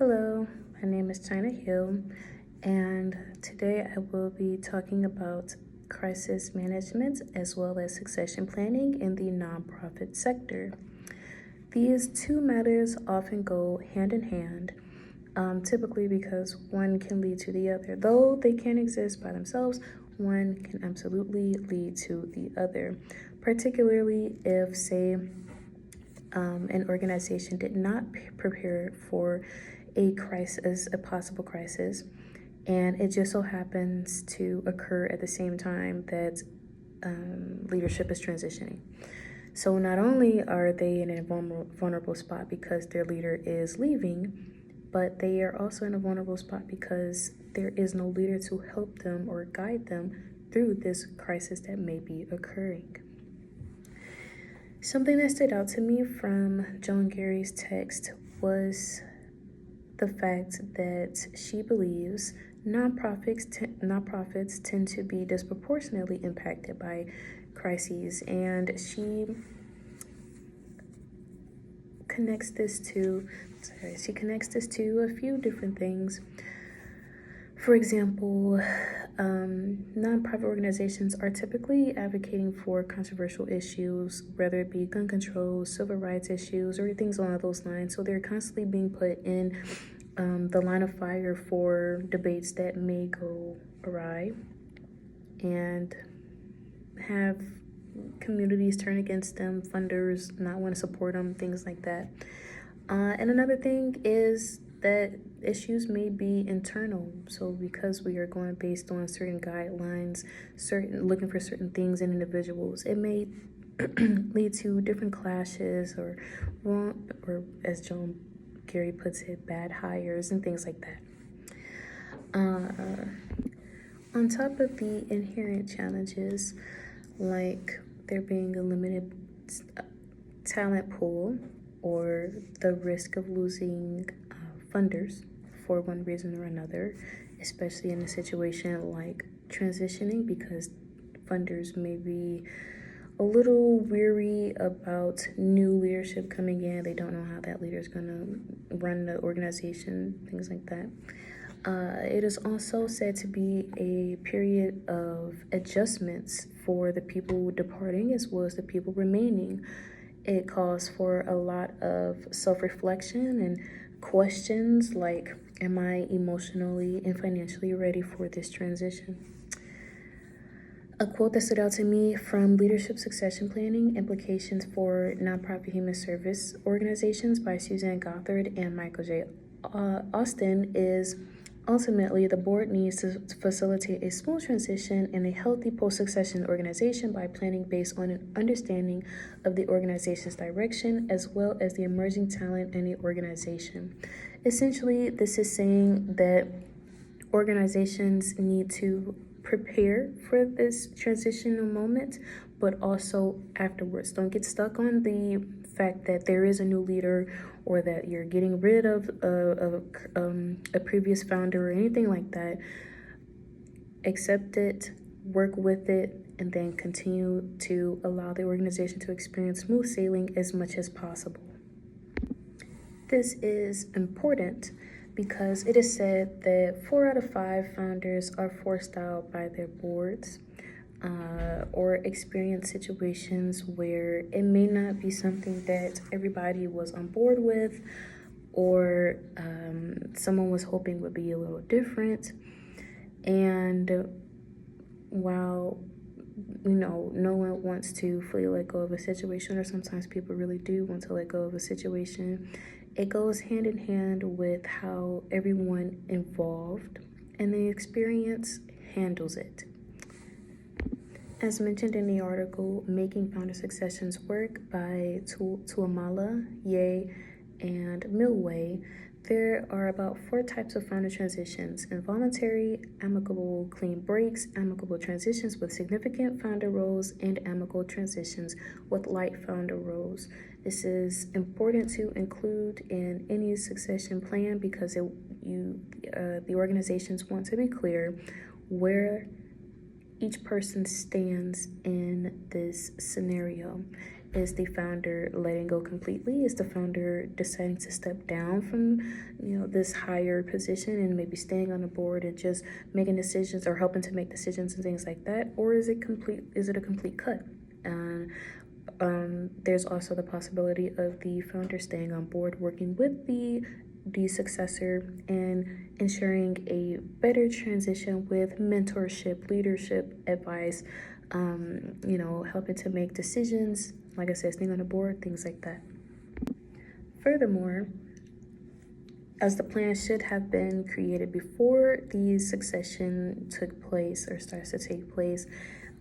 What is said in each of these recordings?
Hello, my name is China Hill, and today I will be talking about crisis management as well as succession planning in the nonprofit sector. These two matters often go hand in hand, typically because one can lead to the other. Though they can exist by themselves, one can absolutely lead to the other, particularly if, say, an organization did not prepare for a crisis, a possible crisis, and it just so happens to occur at the same time that leadership is transitioning. So not only are they in a vulnerable spot because their leader is leaving, but they are also in a vulnerable spot because there is no leader to help them or guide them through this crisis that may be occurring. Something that stood out to me from Joan Gary's text was the fact that she believes nonprofits tend to be disproportionately impacted by crises, and she connects this to a few different things. For example, nonprofit organizations are typically advocating for controversial issues, whether it be gun control, civil rights issues, or things along those lines. So they're constantly being put in the line of fire for debates that may go awry and have communities turn against them, funders not want to support them, things like that. And another thing is that issues may be internal. So because we are going based on certain guidelines, looking for certain things in individuals, it may lead to different clashes or as Joan Gary puts it, bad hires and things like that. On top of the inherent challenges, like there being a limited talent pool or the risk of losing funders for one reason or another, especially in a situation like transitioning, because funders may be a little weary about new leadership coming in. They don't know how that leader is going to run the organization, things like that. It is also said to be a period of adjustments for the people departing as well as the people remaining. It calls for a lot of self-reflection and questions like, am I emotionally and financially ready for this transition? A quote that stood out to me from Leadership Succession Planning, Implications for Nonprofit Human Service Organizations by Suzanne Gothard and Michael J. Austin is, ultimately, the board needs to facilitate a smooth transition and a healthy post-succession organization by planning based on an understanding of the organization's direction as well as the emerging talent in the organization. Essentially, this is saying that organizations need to prepare for this transitional moment, but also afterwards. Don't get stuck on the fact that there is a new leader or that you're getting rid of a previous founder or anything like that. Accept it, work with it, and then continue to allow the organization to experience smooth sailing as much as possible. This is important because it is said that 4 out of 5 founders are forced out by their boards or experience situations where it may not be something that everybody was on board with or someone was hoping would be a little different. And while no one wants to fully let go of a situation, or sometimes people really do want to let go of a situation, it goes hand in hand with how everyone involved in the experience handles it. As mentioned in the article, Making Founder Successions Work by Tuamala, Ye, and Milway, there are about 4 types of founder transitions: involuntary, amicable clean breaks, amicable transitions with significant founder roles, and amicable transitions with light founder roles. This is important to include in any succession plan because the organizations want to be clear where each person stands in this scenario. Is the founder letting go completely? Is the founder deciding to step down from, this higher position and maybe staying on the board and just making decisions or helping to make decisions and things like that? Or is it complete? Is it a complete cut? There's also the possibility of the founder staying on board, working with the successor and ensuring a better transition with mentorship, leadership, advice, helping to make decisions, like I said, staying on the board, things like that. Furthermore, as the plan should have been created before the succession took place or starts to take place,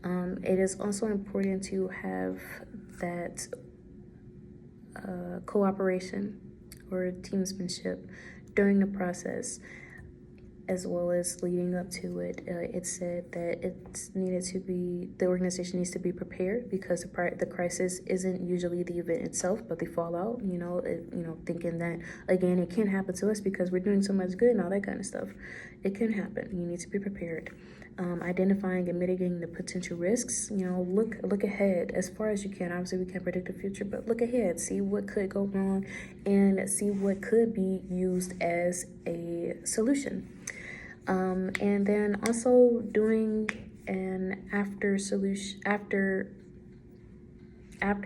it is also important to have that cooperation or teamsmanship during the process, as well as leading up to it. It said that the organization needs to be prepared because the crisis isn't usually the event itself, but the fallout. Thinking that again, it can happen to us because we're doing so much good and all that kind of stuff. It can happen. You need to be prepared. Identifying and mitigating the potential risks. Look ahead as far as you can. Obviously, we can't predict the future, but look ahead, see what could go wrong, and see what could be used as a solution. And then also doing an after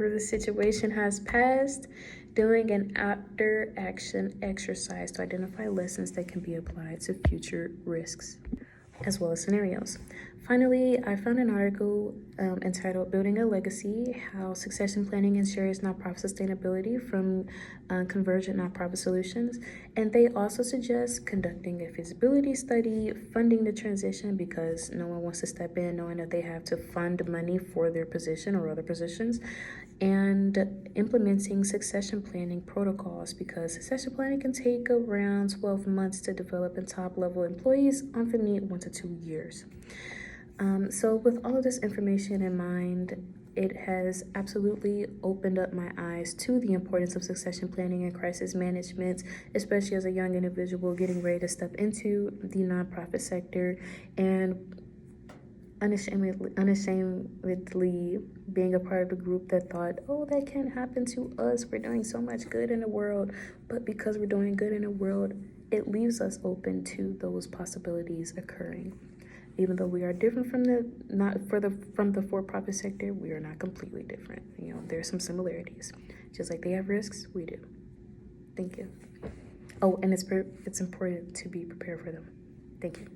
the situation has passed, doing an after action exercise to identify lessons that can be applied to future risks as well as scenarios. Finally, I found an article entitled Building a Legacy, How Succession Planning Ensures Nonprofit Sustainability from Convergent Nonprofit Solutions. And they also suggest conducting a feasibility study, funding the transition because no one wants to step in knowing that they have to fund money for their position or other positions, and implementing succession planning protocols because succession planning can take around 12 months to develop, and top level employees often need 1 to 2 years. So with all of this information in mind, it has absolutely opened up my eyes to the importance of succession planning and crisis management, especially as a young individual getting ready to step into the nonprofit sector and unashamedly being a part of the group that thought, oh, that can't happen to us. We're doing so much good in the world. But because we're doing good in the world, it leaves us open to those possibilities occurring. Even though we are different from the for-profit sector, we are not completely different. There are some similarities. Just like they have risks, we do. Thank you. Oh, and it's important to be prepared for them. Thank you.